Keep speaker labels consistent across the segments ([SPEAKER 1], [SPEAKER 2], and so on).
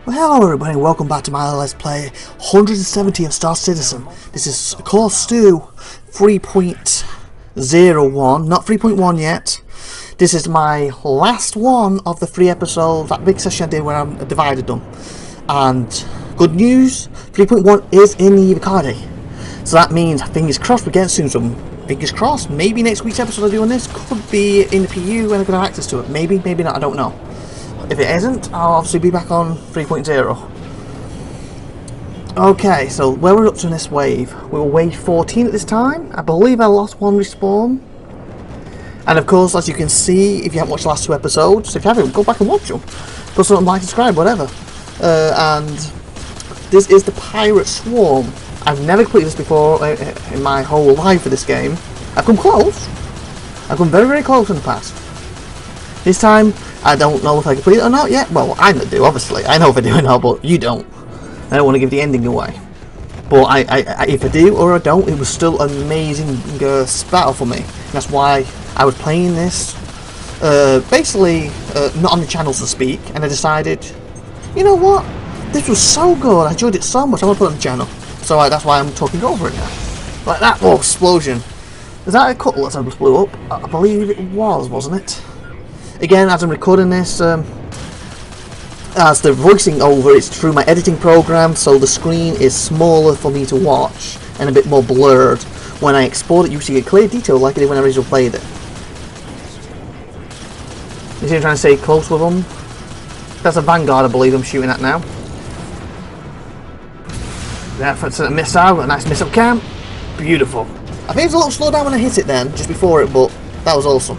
[SPEAKER 1] Well, hello everybody and welcome back to my Let's Play 170 of Star Citizen. This is Core Stew 3.01, not 3.1 yet. This is my last one of the 3 episodes, that big session I did where I divided them. And good news, 3.1 is in the IVATOPIA. So that means, fingers crossed, we get soon. So fingers crossed, maybe next week's episode of doing this could be in the PU and I could have access to it. Maybe, maybe not, I don't know. If it isn't, I'll obviously be back on 3.0. Okay, so where we're up to in this wave. We were wave 14 at this time. I believe I lost one respawn. And of course, as you can see, if you haven't watched the last 2 episodes, if you haven't, go back and watch them. Put something like, subscribe, whatever. And this is the Pirate Swarm. I've never completed this before in my whole life for this game. I've come close. I've come very, very close in the past. This time, I don't know if I complete it or not yet. Well, I do, obviously. I know if I do or not, but you don't. I don't want to give the ending away. But if I do or I don't, it was still an amazing battle for me. And that's why I was playing this, basically, not on the channel, so to speak. And I decided, you know what? This was so good. I enjoyed it so much. I want to put it on the channel. So that's why I'm talking over it now. Like that, oh, explosion. Is that a cutlass that just blew up? I believe it was, wasn't it? Again, as I'm recording this, as the voicing over, it's through my editing program, so the screen is smaller for me to watch and a bit more blurred. When I export it, you see a clear detail like I did when I originally played it. You see I'm trying to stay close with them? That's a Vanguard, I believe I'm shooting at now. That's a missile, a nice missile camp. Beautiful. I think it was a little slow down when I hit it then, just before it, but that was awesome.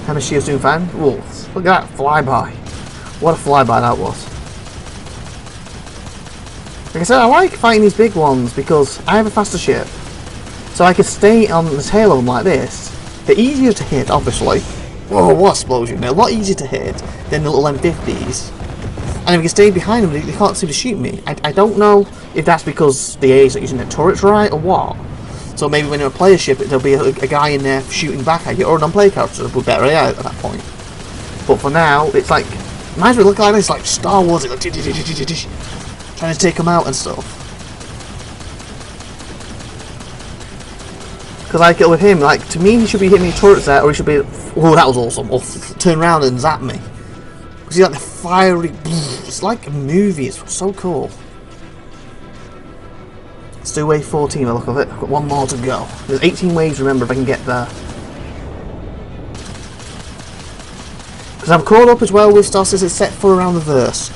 [SPEAKER 1] Hammer shield's doing fine. Whoa, look at that flyby. What a flyby that was. Like I said, I like fighting these big ones because I have a faster ship. So I can stay on the tail of them like this. They're easier to hit, obviously. Whoa, what explosion. They're a lot easier to hit than the little M50s. And if you can stay behind them, they can't seem to shoot me. I don't know if that's because the A's are using their turrets right or what. So maybe when you're a player ship, there'll be a guy in there shooting back at you, or a non-player character would better AI at that point. But for now, it's like, reminds me of looking like this, like Star Wars, it's like, trying to take them out and stuff. Because like with him, like to me, he should be hitting the turrets there, or he should be, oh that was awesome, or turn around and zap me. Because he's like the fiery, it's like a movie, it's so cool. Let's do wave 14 by the look of it. I've got one more to go. There's 18 waves, remember, if I can get there. Because I'm caught up as well with Star Citizen set for around the verse.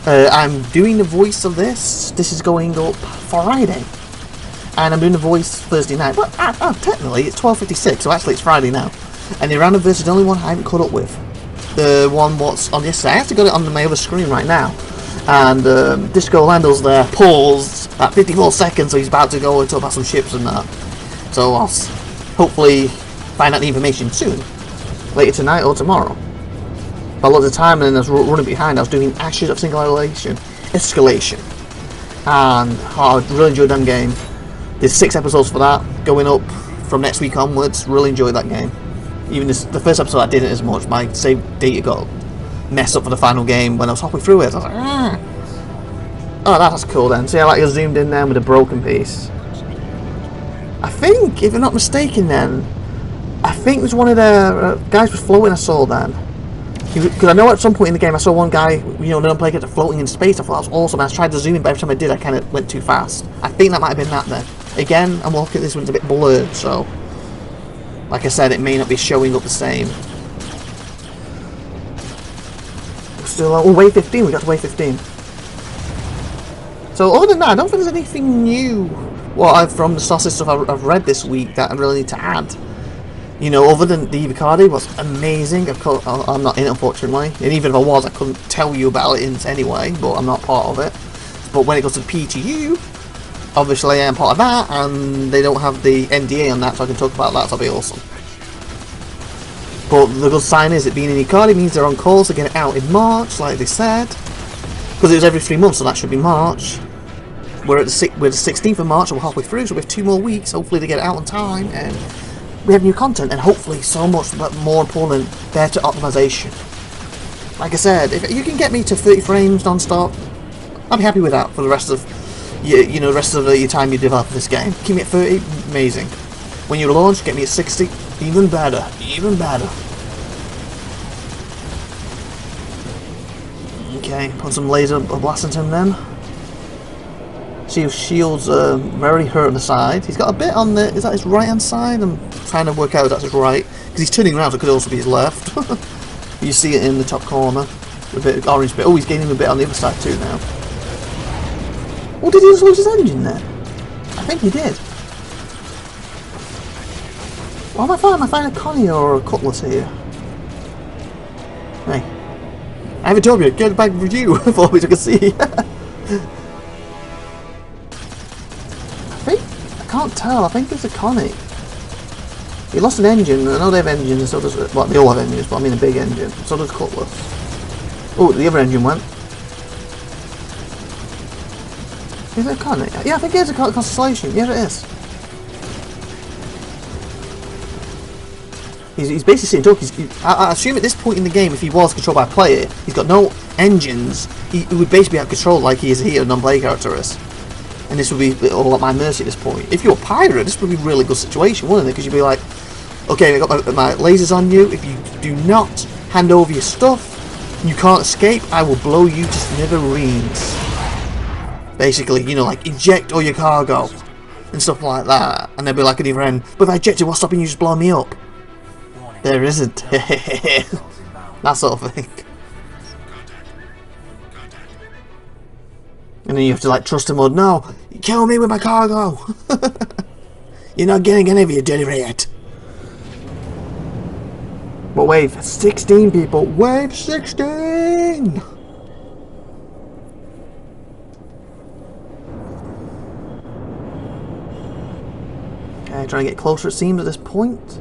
[SPEAKER 1] I'm doing the voice of this. This is going up Friday. And I'm doing the voice Thursday night. Well, technically, it's 12:56, so actually it's Friday now. And the random verse is the only one I haven't caught up with. The one what's on yesterday. I have to got it on my other screen right now. And Disco Lando's there, paused at 54 seconds, so he's about to go and talk about some ships and that. So I'll hopefully find out the information soon, later tonight or tomorrow. But a lot of the time, and I was running behind, I was doing Ashes of Escalation. And I really enjoyed that game. There's 6 episodes for that, going up from next week onwards. Really enjoyed that game. Even the first episode I didn't as much, my save data got messed up for the final game when I was halfway through it. I was like, ah. Oh, that's cool then. See how like, I zoomed in there with a broken piece. I think, if I'm not mistaken then, I think it was one of the guys was floating I saw then. Because I know at some point in the game I saw one guy, you know, the non-player character floating in space. I thought that was awesome. I tried to zoom in, but every time I did I kind of went too fast. I think that might have been that then. Again, I'm looking at this one's a bit blurred, so like I said, it may not be showing up the same. Still, oh, wave 15, we got to wave 15. So other than that, I don't think there's anything new from the Star Citizen stuff I've read this week that I really need to add. You know, other than the IVATOPIA was amazing. Of course, I'm not in it, unfortunately. And even if I was, I couldn't tell you about it anyway, but I'm not part of it. But when it goes to the PTU, obviously I am part of that, and they don't have the NDA on that, so I can talk about that, so that'll be awesome. But the good sign is that being in IVATOPIA means they're on course to get it out in March, like they said. Because it was every 3 months, so that should be March. We're the 16th of March, and we're halfway through, so we have 2 more weeks. Hopefully they get it out on time, and we have new content, and hopefully so much more important, better optimization. Like I said, if you can get me to 30 frames non-stop, I'll be happy with that for the rest of you know, the rest of your time you develop this game. Keep me at 30, amazing. When you launch, get me at 60, even better, even better. Okay, put some laser blast into him then. See if shield's very hurt on the side. He's got a bit on the, is that his right hand side? I'm trying to work out if that's his right, because he's turning around, so it could also be his left. You see it in the top corner, a bit of orange bit. Oh, he's gaining a bit on the other side too now. Oh, did he just lose his engine there? I think he did. What am I finding? Am I finding a Connie or a Cutlass here? Hey. IVATOPIA, get back with you before we took a see. I can't tell. I think it's a Connie. He lost an engine. I know they have engines, so does, well, they all have engines, but I mean a big engine. So does Cutlass. Oh, the other engine went. Is it a Connie? Yeah, I think it is a Constellation. Yeah, it is. He's basically sitting talk. I assume at this point in the game, if he was controlled by a player, he's got no engines. He would basically have control like he is here, a non-player character is. And this would be all at my mercy at this point. If you're a pirate, this would be a really good situation, wouldn't it? Because you'd be like, okay, I got my lasers on you. If you do not hand over your stuff, you can't escape, I will blow you to smithereens. Basically, you know, like, eject all your cargo and stuff like that. And they'd be like at the other end, but if I eject it, what's stopping you just blowing me up? There isn't. That sort of thing. And then you have to like trust him or no, kill me with my cargo. You're not getting any of your dirty rat. But wave 16 people, wave 16. Okay, trying to get closer it seems at this point.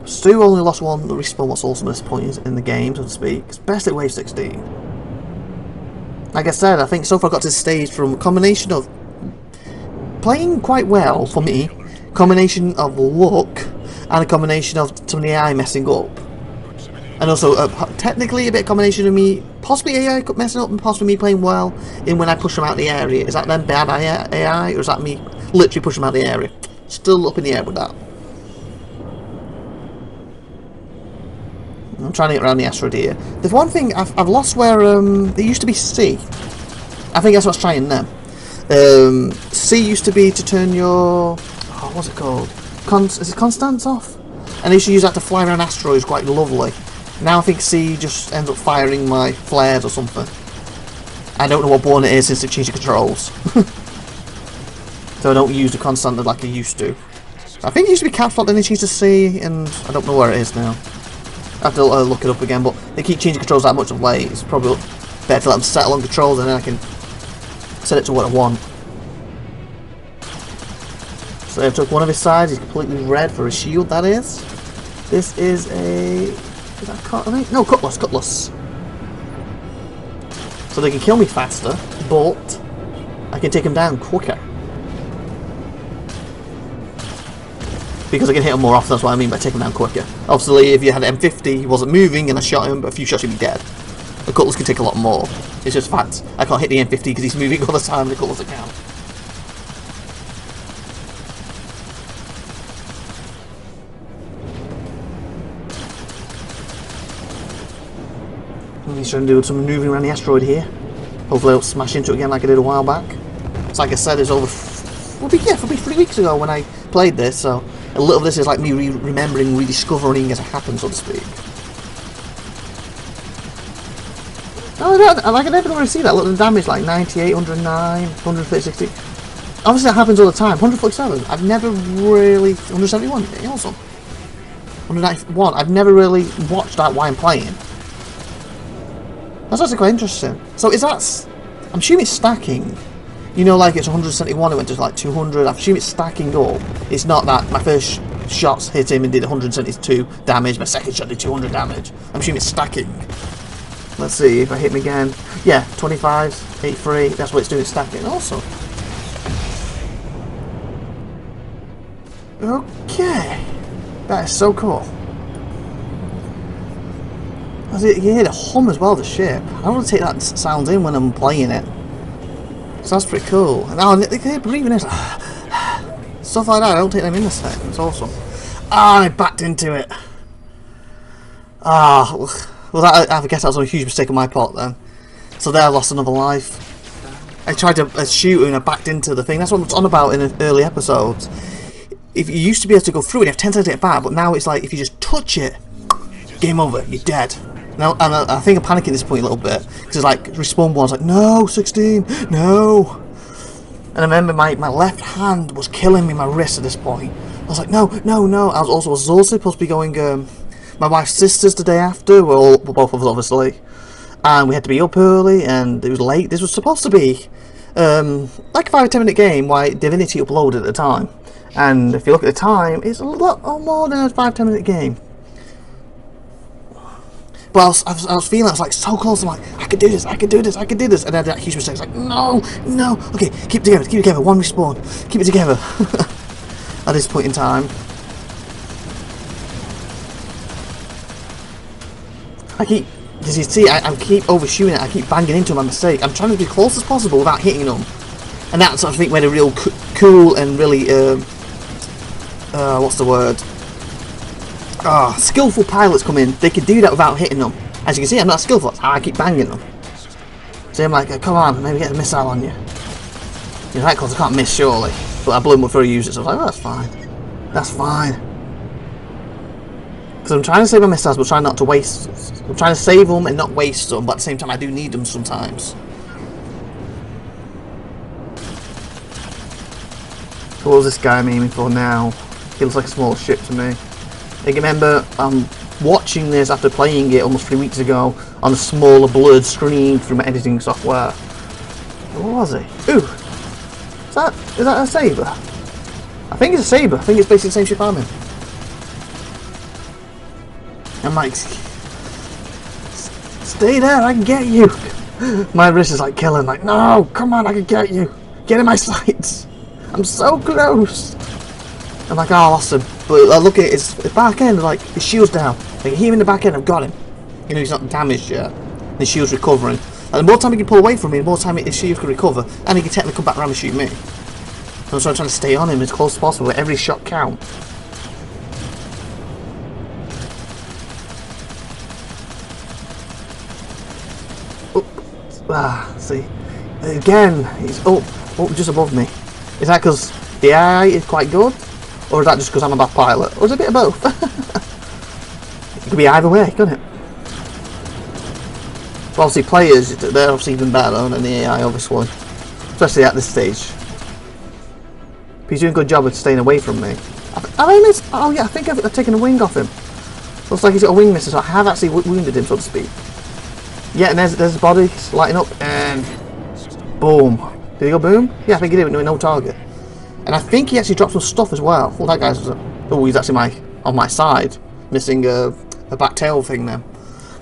[SPEAKER 1] Stu only lost one respawn, what's also at this point in the game, so to speak. It's best at wave 16. Like I said, I think so far I got to this stage from a combination of playing quite well for me, combination of luck, and a combination of some of the AI messing up. And also, technically a bit of combination of me, possibly AI messing up and possibly me playing well in when I push them out the area. Is that then bad AI, or is that me literally pushing them out the area? Still up in the air with that. I'm trying to get around the asteroid here. There's one thing I've lost where there used to be C. I think that's what's trying them. C used to be to turn your, oh, what's it called? Is it Constance off? And they used to use that to fly around asteroids, quite lovely. Now I think C just ends up firing my flares or something. I don't know what born it is since they changed the controls. So I don't use the constant like I used to. I think it used to be caps lock, then they changed to C, and I don't know where it is now. I have to look it up again, but they keep changing controls that much of late. It's probably better to let them settle on controls and then I can set it to what I want. So I took one of his sides, he's completely red for his shield, that is. This is a... is that no, Cutlass. So they can kill me faster, but I can take him down quicker. Because I can hit him more often, that's what I mean by taking him down quicker. Obviously, if you had an M50, he wasn't moving and I shot him, but a few shots he'd be dead. The Cutlass can take a lot more. It's just fact. I can't hit the M50 because he's moving all the time, the Cutlass account. He's trying to do some maneuvering around the asteroid here. Hopefully I'll smash into it again like I did a while back. It's like I said, it's over... probably 3 weeks ago when I played this, so... a little of this is like me remembering, rediscovering as it happens, so to speak. No, I never really see that. Look, the damage like 98, 109, 130, 60. Obviously that happens all the time. 147, I've never really... 171, awesome. 191, I've never really watched that while I'm playing. That's actually quite interesting. So is that... I'm assuming it's stacking. You know, like it's 171, it went to like 200. I assume it's stacking up. It's not that my first shots hit him and did 172 damage, my second shot did 200 damage. I'm assuming it's stacking. Let's see if I hit him again. Yeah, 25, 83, that's what it's doing, it's stacking. Awesome. Okay. That is so cool. You hear the hum as well, the ship. I want to take that sound in when I'm playing it. So that's pretty cool. And now they can breathing in. Stuff like that, I don't take them in the set. It's awesome. Ah, I backed into it. Ah, well I guess that was a huge mistake on my part then. So there I lost another life. I tried to shoot and I backed into the thing. That's what I was on about in the early episodes. If you used to be able to go through it, you have 10 seconds to get back, but now it's like if you just touch it, game over, you're dead. Now, and I think I'm panicking at this point a little bit because it's like respawn one's like, no, 16, no. And I remember my left hand was killing me, my wrist at this point. I was like, no, no, no. I was also supposed to be going. My wife's sister's the day after. We're both of us obviously, and we had to be up early, and it was late. This was supposed to be like a 5 or 10 minute game. Why Divinity uploaded at the time, and if you look at the time, it's a lot more than a 5-10 minute game. But I was feeling, I was like so close. I'm like, I could do this, I could do this, I could do this. And then that huge mistake. It's like, no, no. Okay, keep it together. One respawn. Keep it together. At this point in time. As you see, I keep overshooting it. I keep banging into my mistake. I'm trying to be close as possible without hitting them. And that's, I think, where the real cool and really, what's the word? Skillful pilots come in. They can do that without hitting them. As you can see, I'm not skillful. That's how I keep banging them. So I'm like, come on, maybe get a missile on you. You're right, because I can't miss, surely. But I blew him before he used it, so I was like, oh, that's fine. That's fine. Because I'm trying to save my missiles, but trying not to waste. I'm trying to save them and not waste them, but at the same time, I do need them sometimes. So what was this guy I'm aiming for now? He looks like a small ship to me. I remember watching this after playing it almost 3 weeks ago on a smaller blurred screen through my editing software. What was he? Ooh! Is that a saber? I think it's a saber. I think it's basically the same ship I'm in. I'm like, stay there, I can get you! My wrist is like killing, like, no, come on, I can get you! Get in my sights! I'm so close! I'm like, oh, I lost him. But I look at his back end, like, his shield's down. Like, him in the back end, I've got him. You know, he's not damaged yet. His shield's recovering. And the more time he can pull away from me, the more time his shield can recover, and he can technically come back around and shoot me. So I'm trying to stay on him as close as possible, where every shot counts. See. Again, he's up just above me. Is that because the AI is quite good? Or is that just because I'm a bad pilot? Or is it a bit of both? It could be either way, couldn't it? But obviously players, they're obviously even better than the AI, obviously. Especially at this stage. But he's doing a good job of staying away from me. Have I missed? Oh yeah, I think I've taken a wing off him. Looks like he's got a wing missing, so I have actually wounded him, so to speak. Yeah, and there's his body lighting up, and boom. Did he go boom? Yeah, I think he did, with no target. And I think he actually dropped some stuff as well. Well, that guy's... Oh, he's actually on my side. Missing a back tail thing now.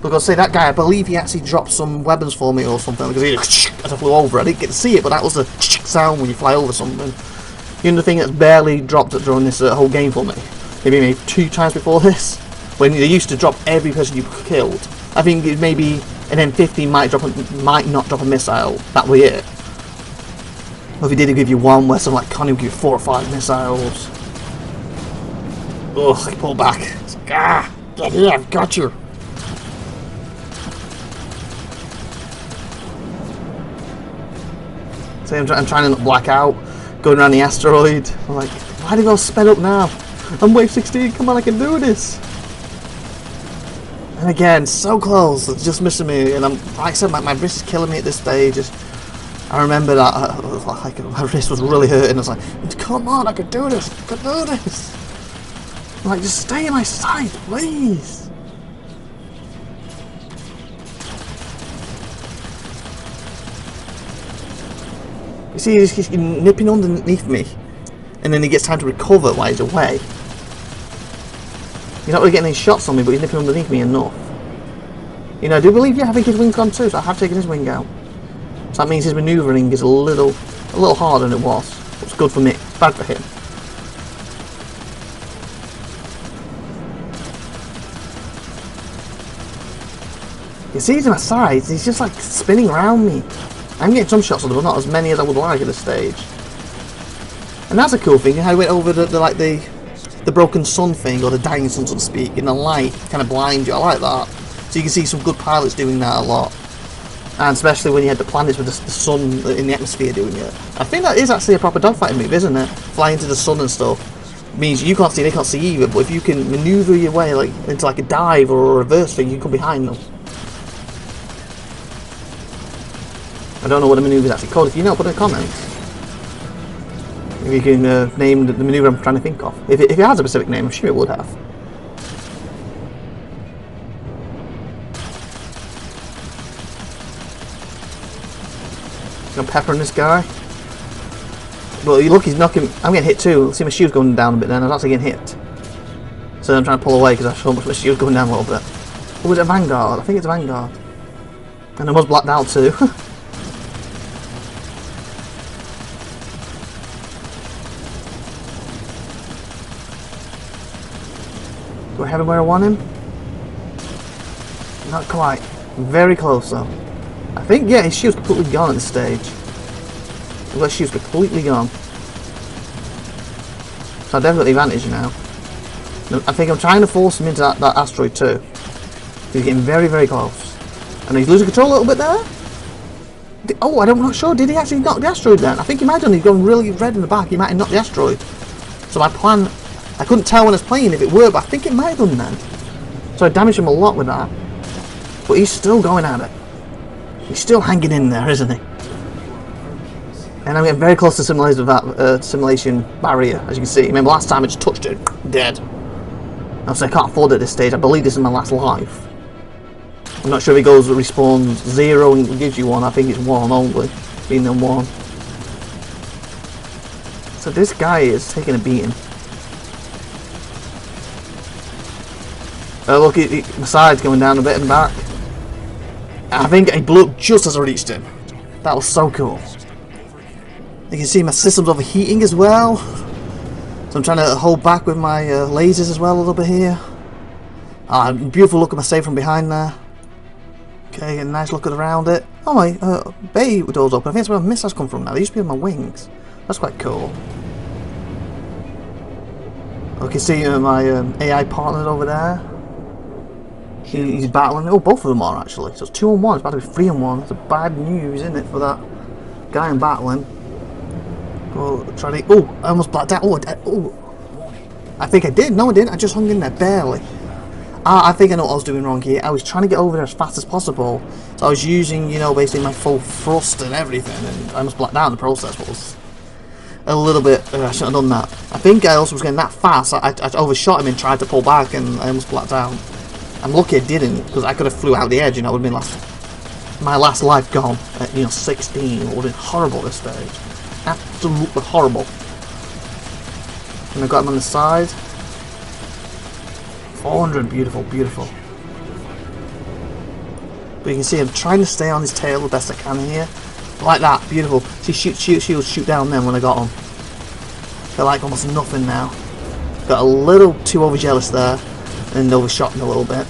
[SPEAKER 1] But I'll say that guy, I believe he actually dropped some weapons for me or something. Because he as I flew over, I didn't get to see it, but that was the sound when you fly over something. You know the thing that's barely dropped during this whole game for me? Maybe 2 times before this? When they used to drop every person you killed. I think it maybe an M50 might not drop a missile. That was it. Or if he did give you one where some like Connie would give you 4 or 5 missiles. Ugh, I pull back. It's like, get here, I've got you. See, I'm trying to not black out, going around the asteroid. I'm like, why do you go sped up now? I'm wave 16, come on, I can do this. And again, so close, it's just missing me. And like I said, my wrist is killing me at this stage. I remember that my wrist was really hurting. I was like, come on, I can do this, I can do this. I'm like, just stay in my sight, please. You see, he's nipping underneath me, and then he gets time to recover while he's away. He's not really getting any shots on me, but he's nipping underneath me enough. You know, I do believe, yeah, I think his wing's gone too, so I have taken his wing out. So that means his manoeuvring is a little harder than it was. It's good for me, bad for him. You see he's in my sides, he's just like spinning around me. I'm getting some shots on them, but not as many as I would like at this stage. And that's a cool thing, how he went over the broken sun thing, or the dying sun, so to speak, in the light, kind of blind you. I like that. So you can see some good pilots doing that a lot. And especially when you had the planets with the sun in the atmosphere doing it. I think that is actually a proper dogfighting move, isn't it? Flying into the sun and stuff. It means you can't see, they can't see either, but if you can manoeuvre your way like into like a dive or a reverse thing, you can come behind them. I don't know what the manoeuvre is actually called. If you know, put in the comments. If you can name the manoeuvre I'm trying to think of. If it has a specific name, I'm sure it would have. I'm peppering this guy. Well, you look, he's knocking. I'm getting hit too. See, my shield's going down a bit then. I was actually getting hit. So I'm trying to pull away because I saw my shield's going down a little bit. Oh, is it a Vanguard? I think it's a Vanguard. And I was blacked out too. Do I have him where I want him? Not quite. Very close though. I think, yeah, his shield's completely gone at this stage. His shield's completely gone. So I've definitely advantage now. I think I'm trying to force him into that asteroid too. He's getting very, very close. And he's losing control a little bit there. Oh, I'm not sure. Did he actually knock the asteroid then? I think he might have done. He's gone really red in the back. He might have knocked the asteroid. So my plan, I couldn't tell when I was playing if it were, but I think it might have done then. So I damaged him a lot with that. But he's still going at it. He's still hanging in there, isn't he? And I'm getting very close to simulation of that simulation barrier, as you can see. Remember last time I just touched it, dead. Obviously I can't afford it at this stage. I believe this is my last life. I'm not sure if it goes respawns 0 and gives you 1. I think it's 1 only, being in 1. So this guy is taking a beating. Look, my side's going down a bit and back. I think he blew up just as I reached him. That was so cool. You can see my system's overheating as well. So I'm trying to hold back with my lasers as well a little bit here. Beautiful look at my save from behind there. Okay, get a nice look around it. Oh, my bay door's open. I think that's where my missiles come from now. They used to be on my wings. That's quite cool. I can see my AI partner over there. He's battling. Oh, both of them are actually. So it's 2 on 1. It's about to be 3 on 1. It's a bad news, isn't it, for that guy I'm battling? Oh, try to. Oh, I almost blacked out. Oh, I think I did. No, I didn't. I just hung in there barely. I think I know what I was doing wrong here. I was trying to get over there as fast as possible. So I was using, you know, basically my full thrust and everything, and I almost blacked out in the process. But it was a little bit. I shouldn't have done that. I think I also was getting that fast. I overshot him and tried to pull back, and I almost blacked out. I'm lucky I didn't, because I could have flew out the edge, and that would have been my last life gone at, you know, 16. It would have been horrible at this stage. Absolutely horrible. And I got him on the side. 400, beautiful, beautiful. But you can see I'm trying to stay on his tail the best I can here. Like that, beautiful. See, shoot down then when I got him. They're like almost nothing now. Got a little too overjealous there. And overshot me a little bit.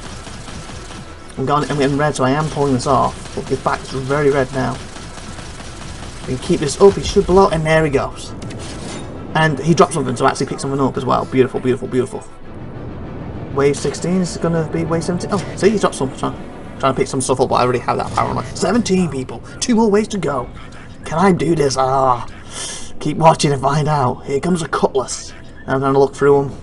[SPEAKER 1] I'm getting red, so I am pulling this off. Look, his back's very red now. We can keep this up, he should blow, and there he goes. And he dropped something, so I actually picked something up as well. Beautiful, beautiful, beautiful. Wave 16 is going to be wave 17. Oh, see, he dropped some. Trying to pick some stuff up, but I already have that power. I'm like, 17 people, 2 more ways to go. Can I do this? Keep watching and find out. Here comes a cutlass. And I'm going to look through them.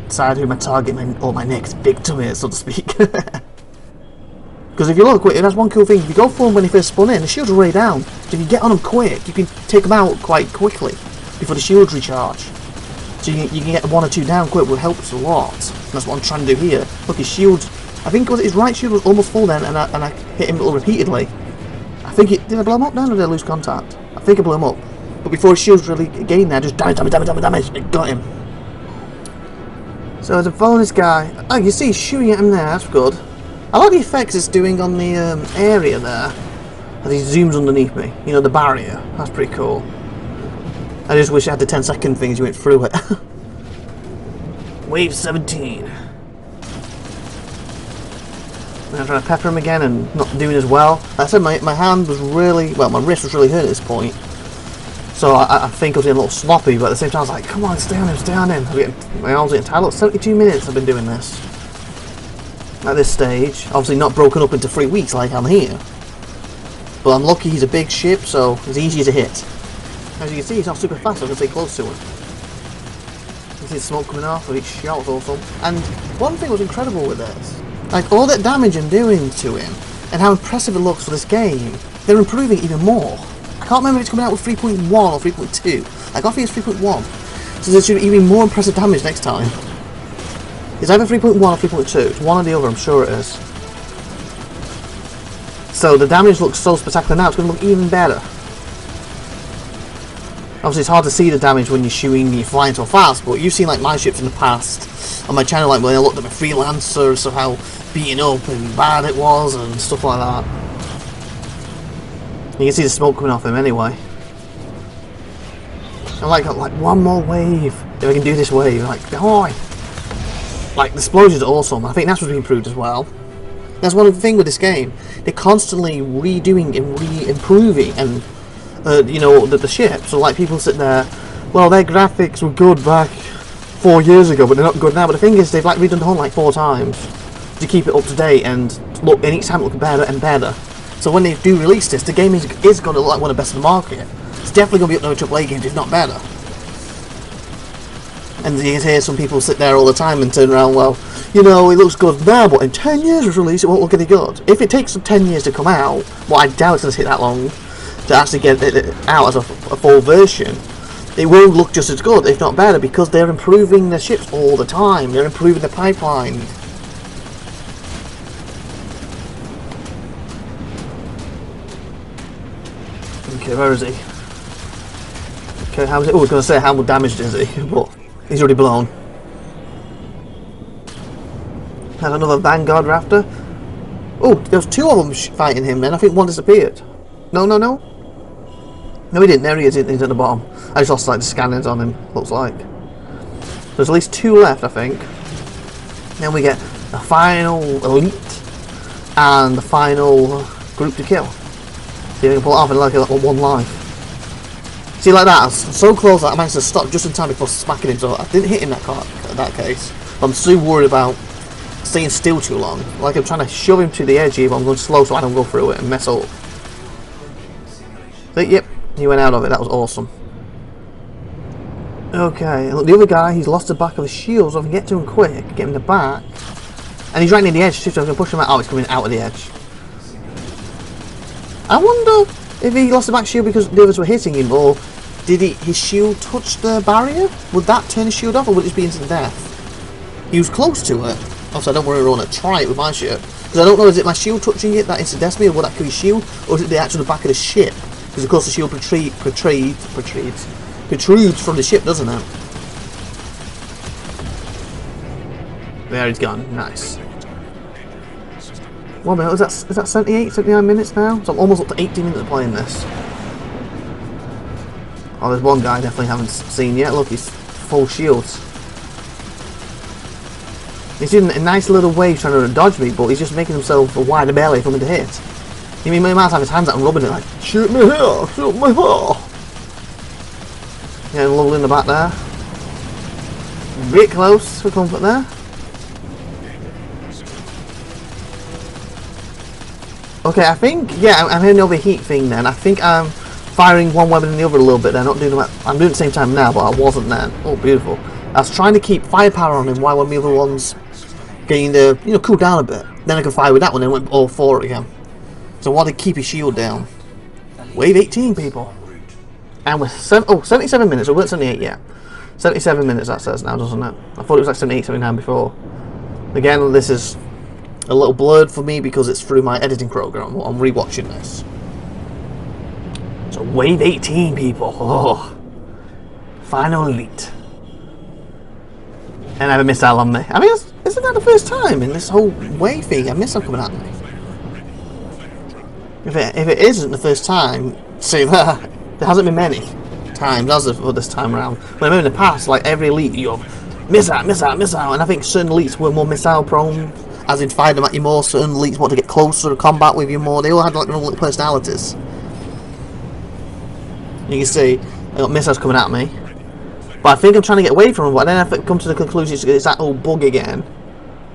[SPEAKER 1] Decide who my target or my next victim is, so to speak. Because if you look, that's one cool thing. If you go for him when he first spun in, the shield's already down. So if you get on him quick, you can take him out quite quickly before the shields recharge. So you can get 1 or 2 down quick, which helps a lot. And that's what I'm trying to do here. Look, his shield, I think his right shield was almost full then, and I hit him repeatedly. I think did I blow him up then, or did I lose contact? I think I blew him up. But before his shield's really gained there, just damage, it got him. So as a bonus guy, oh, you see he's shooting at him there, that's good. I like the effects it's doing on the area there, as he zooms underneath me, you know, the barrier, that's pretty cool. I just wish I had the 10-second things you went through it. Wave 17. I'm trying to pepper him again and not doing as well. Like I said, my hand was really, well, my wrist was really hurt at this point. So I think I was getting a little sloppy, but at the same time I was like, come on, stay on him, stay on him. My arms getting tired. Look, 72 minutes I've been doing this. At this stage. Obviously not broken up into 3 weeks like I'm here. But I'm lucky he's a big ship, so it's easy to hit. As you can see, he's not super fast, so I can stay close to him. You see the smoke coming off with each shot, awesome. And one thing was incredible with this. Like, all that damage I'm doing to him, and how impressive it looks for this game, they're improving even more. I can't remember if it's coming out with 3.1 or 3.2. I think it's 3.1. So there should be even more impressive damage next time. It's either 3.1 or 3.2. It's one or the other, I'm sure it is. So the damage looks so spectacular now, it's going to look even better. Obviously it's hard to see the damage when you're shooting and you're flying so fast, but you've seen like my ships in the past on my channel, like when I looked at my freelancers of how beaten up and bad it was and stuff like that. You can see the smoke coming off him anyway. And like one more wave. If I can do this wave, like, oh! Like, the explosions are awesome. I think that's what's been improved as well. That's one of the things with this game. They're constantly redoing and re-improving and you know, the ship. So like people sit there, well, their graphics were good back 4 years ago, but they're not good now. But the thing is, they've like redone the whole like 4 times to keep it up to date and look, and each time it looks better and better. So when they do release this, the game is going to look like one of the best in the market. It's definitely going to be up there with AAA games, if not better. And you hear some people sit there all the time and turn around, well, you know, it looks good now, but in 10 years of release, it won't look any good. If it takes them 10 years to come out, well, I doubt it's going to take that long to actually get it out as a full version, it will look just as good, if not better, because they're improving their ships all the time. They're improving the pipeline. Okay, where is he? Okay, how is it? Oh, I was going to say how damaged is he, but he's already blown. There's another Vanguard Rafter. Oh, there's 2 of them fighting him then. I think one disappeared. No. No, he didn't. There he is. He's at the bottom. I just lost like the scanners on him, looks like. There's at least 2 left, I think. Then we get the final elite and the final group to kill. See if I can pull it off in like a 1 life. See, like that, I was so close that I managed to stop just in time before smacking him, so I didn't hit him in that case. But I'm so worried about staying still too long. Like I'm trying to shove him to the edge here, but I'm going slow so I don't go through it and mess up. So, yep, he went out of it. That was awesome. Okay, look, the other guy, he's lost the back of his shield, so if I can get to him quick, get him the back. And he's right near the edge, so I can push him out. Oh, he's coming out of the edge. I wonder if he lost the back shield because the others were hitting him, or did his shield touch the barrier? Would that turn his shield off, or would it just be instant death? He was close to it. Also, I don't really want to try it with my ship, because I don't know, is it my shield touching it that instant deaths me, or would that kill his shield, or is it the actual back of the ship? Because of course the shield protrudes from the ship, doesn't it? There he's gone. Nice. 1 minute, is that 78, 79 minutes now? So I'm almost up to 80 minutes of playing this. Oh, there's one guy I definitely haven't seen yet. Look, he's full shields. He's doing a nice little wave trying to dodge me, but he's just making himself a wider belly for me to hit. You mean, he might have his hands out and rubbing it like, shoot me here, shoot me here. Yeah, level in the back there. Bit close for comfort there. Okay, I think, yeah, I'm hitting the overheat thing then. I think I'm firing one weapon and the other a little bit. They're not doing them. I'm doing it at the same time now, but I wasn't then. Oh, beautiful. I was trying to keep firepower on him while one of the other ones getting the, you know, cool down a bit. Then I could fire with that one and went all 4 again. So I wanted to keep his shield down. Wave 18, people. And with 77 minutes. We weren't 78 yet. 77 minutes that says now, doesn't it? I thought it was like 78, 79 before. Again, this is a little blurred for me because it's through my editing program. I'm rewatching this. So wave 18, people. Oh, final elite. And I haven't missed out on me. I mean, isn't that the first time in this whole wave thing I missed them coming at me? If it isn't the first time, see that there hasn't been many times as of this time around. When I'm in the past, like every elite, you miss out, and I think certain elites were more missile prone. as in fired them at you more. Certain elites want to get closer to combat with you more. They all had like their own little personalities. You can see I got missiles coming at me, but I think I'm trying to get away from them. But then I come to the conclusion it's that old bug again,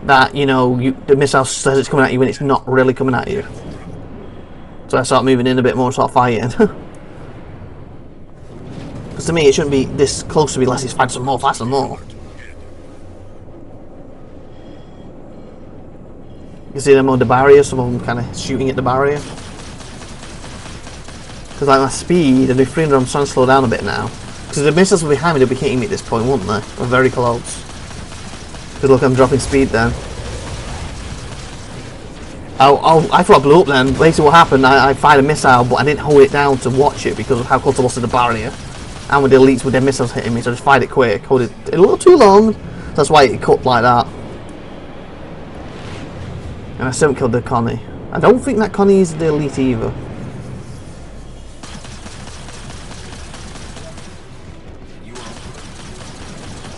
[SPEAKER 1] that you know the missile says it's coming at you when it's not really coming at you. So I start moving in a bit more and start fighting. Because to me it shouldn't be this close to me unless it's fighting some more, fight some more. You can see them on the barrier, some of them kind of shooting at the barrier. Because like my speed and the 300, I'm trying to slow down a bit now. Because the missiles were behind me, they'd be hitting me at this point, wouldn't they? They're very close. Good luck, I'm dropping speed then. I thought I blew up then. Basically what happened, I fired a missile, but I didn't hold it down to watch it because of how close I was to the barrier. And with the elites with their missiles hitting me, so I just fired it quick. Hold it a little too long, so that's why it cut like that. And I still haven't killed the Connie. I don't think that Connie is the elite either.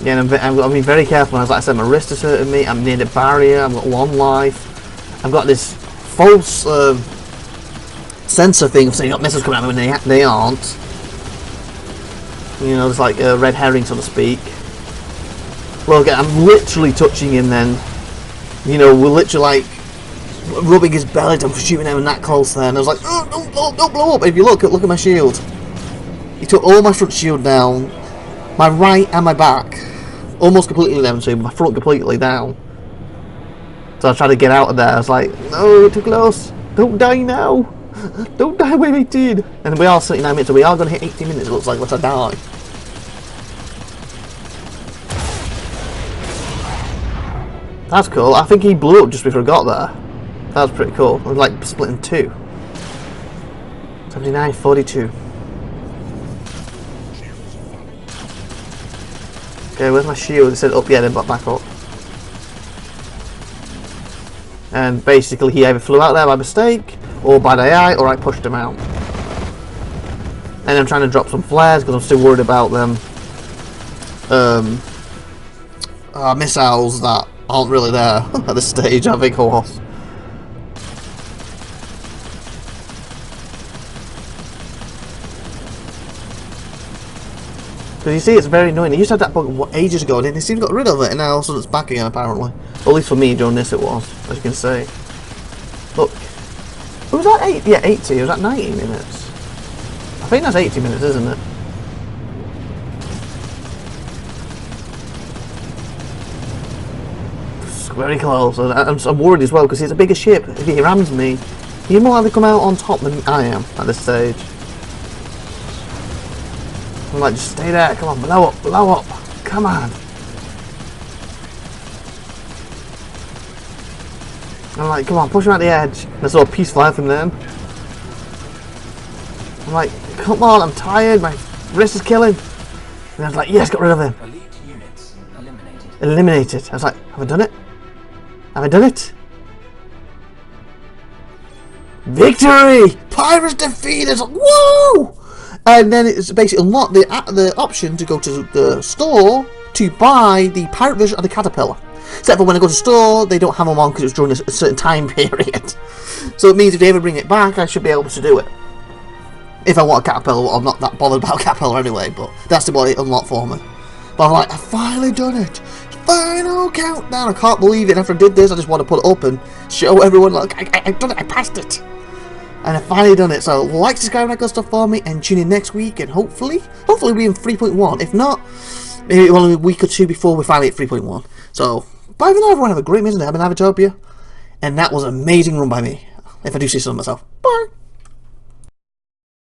[SPEAKER 1] Yeah, and I'm being very careful. As like I said, my wrist is hurting me. I'm near the barrier. I've got 1 life. I've got this false sensor thing of saying got missiles coming at me when they aren't. You know, it's like a red herring, so to speak. Well, again, I'm literally touching him. Then, you know, we're literally like rubbing his belly. I'm shooting him that close. Then I was like, oh, don't blow up. If you look at my shield, he took all my front shield down, my right and my back. Almost completely down, so my front completely down. So I tried to get out of there. I was like, no, too close. Don't die now. Don't die with 18. And we are 39 minutes, so we are going to hit 80 minutes, it looks like, once I die. That's cool. I think he blew up just before I got there. That was pretty cool. It was like split in 2. 79, 42. Okay, where's my shield? It said up, yeah, then back up. And basically he either flew out there by mistake, or by the AI, or I pushed him out. And I'm trying to drop some flares, because I'm still worried about them missiles that aren't really there at this stage, I think, horse. Because you see, it's very annoying. They used to have that bug ages ago, and they seem to got rid of it, and now all of a sudden it's back again, apparently. Or at least for me, during this it was, as you can see. Look. Was that 8? Yeah, 80. Was that 90 minutes? I think that's 80 minutes, isn't it? It's very close. I'm worried as well, because it's a bigger ship. If he rams me, he's more likely to come out on top than I am at this stage. I'm like, just stay there, come on, blow up, come on. I'm like, come on, push him out the edge. There's a little piece flying from them. I'm like, come on, I'm tired, my wrist is killing. And I was like, yes, got rid of him.
[SPEAKER 2] Elite units eliminated.
[SPEAKER 1] Eliminated. I was like, have I done it? Have I done it? Victory! Pirates defeated! Woo! And then it's basically unlocked the option to go to the store to buy the pirate version of the Caterpillar. Except for when I go to the store, they don't have them on because it was during a certain time period. So it means if they ever bring it back, I should be able to do it. If I want a Caterpillar, I'm not that bothered about Caterpillar anyway, but that's the what it unlocked for me. But I'm like, I've finally done it! Final countdown! I can't believe it. After I did this, I just want to put it up and show everyone, look, I've done it, I passed it! And I've finally done it, so like, subscribe, that good stuff for me, and tune in next week, and hopefully we're in 3.1. If not, maybe only a week or 2 before we're finally at 3.1. So, bye for now, everyone. Have a great minute. I've been IVATOPIA, and that was an amazing run by me. If I do say so myself. Bye!